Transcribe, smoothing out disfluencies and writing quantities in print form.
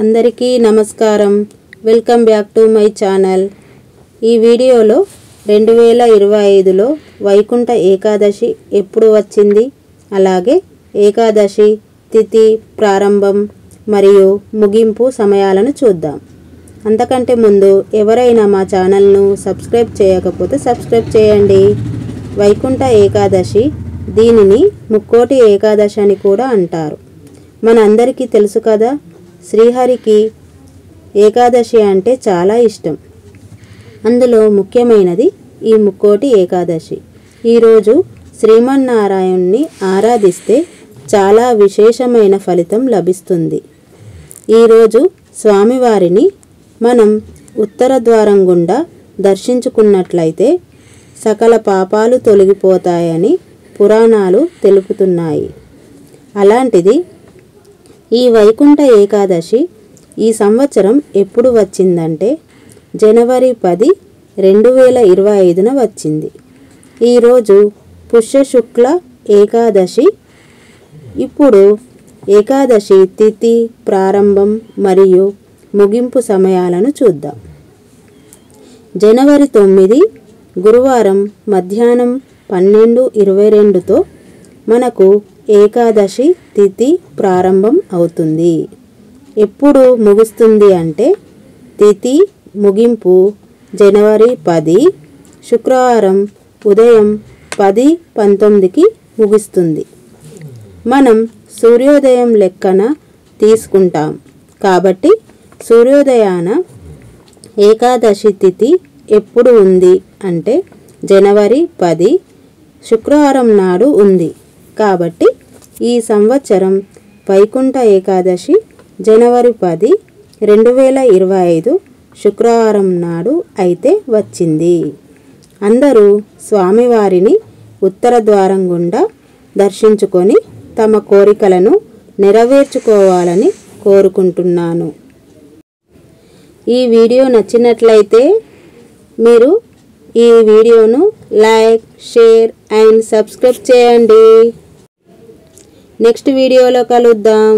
అందరికీ నమస్కారం. Welcome back to my channel. ఈ వీడియోలో 2025లో వైకుంఠ ఏకాదశి ఎప్పుడు వచ్చింది, అలాగే ఏకాదశి తిథి ప్రారంభం మరియు ముగింపు సమయాలను చూద్దాం. అంతకంటే ముందు ఎవరైనా మా ఛానల్ను సబ్స్క్రైబ్ చేయకపోతే సబ్స్క్రైబ్ చేయండి. వైకుంఠ ఏకాదశి, దీనిని ముక్కోటి ఏకాదశి అని కూడా అంటారు. మనందరికీ తెలుసు కదా, శ్రీహరికి ఏకాదశి అంటే చాలా ఇష్టం. అందులో ముఖ్యమైనది ఈ ముక్కోటి ఏకాదశి. ఈరోజు శ్రీమన్నారాయణ్ణి ఆరాధిస్తే చాలా విశేషమైన ఫలితం లభిస్తుంది. ఈరోజు స్వామివారిని మనం ఉత్తర ద్వారం గుండా దర్శించుకున్నట్లయితే సకల పాపాలు తొలగిపోతాయని పురాణాలు తెలుపుతున్నాయి. అలాంటిది ఈ వైకుంఠ ఏకాదశి ఈ సంవత్సరం ఎప్పుడు వచ్చిందంటే జనవరి 10, 2025న వచ్చింది. ఈరోజు పుష్యశుక్ల ఏకాదశి. ఇప్పుడు ఏకాదశి తిథి ప్రారంభం మరియు ముగింపు సమయాలను చూద్దాం. జనవరి 9 గురువారం మధ్యాహ్నం 12:22తో మనకు ఏకాదశి తిథి ప్రారంభం అవుతుంది. ఎప్పుడు ముగుస్తుంది అంటే తిథి ముగింపు జనవరి 10 శుక్రవారం ఉదయం 10:19కి ముగుస్తుంది. మనం సూర్యోదయం లెక్కన తీసుకుంటాం కాబట్టి సూర్యోదయాన ఏకాదశి తిథి ఎప్పుడు ఉంది అంటే జనవరి 10 శుక్రవారం నాడు ఉంది. కాబట్టి ఈ సంవత్సరం వైకుంఠ ఏకాదశి జనవరి 10, 2025 శుక్రవారం నాడు అయితే వచ్చింది. అందరూ స్వామివారిని ఉత్తర ద్వారం గుండా దర్శించుకొని తమ కోరికలను నెరవేర్చుకోవాలని కోరుకుంటున్నాను. ఈ వీడియో నచ్చినట్లయితే మీరు ఈ వీడియోను లైక్, షేర్ అండ్ సబ్స్క్రైబ్ చేయండి. నెక్స్ట్ వీడియోలో కలుద్దాం.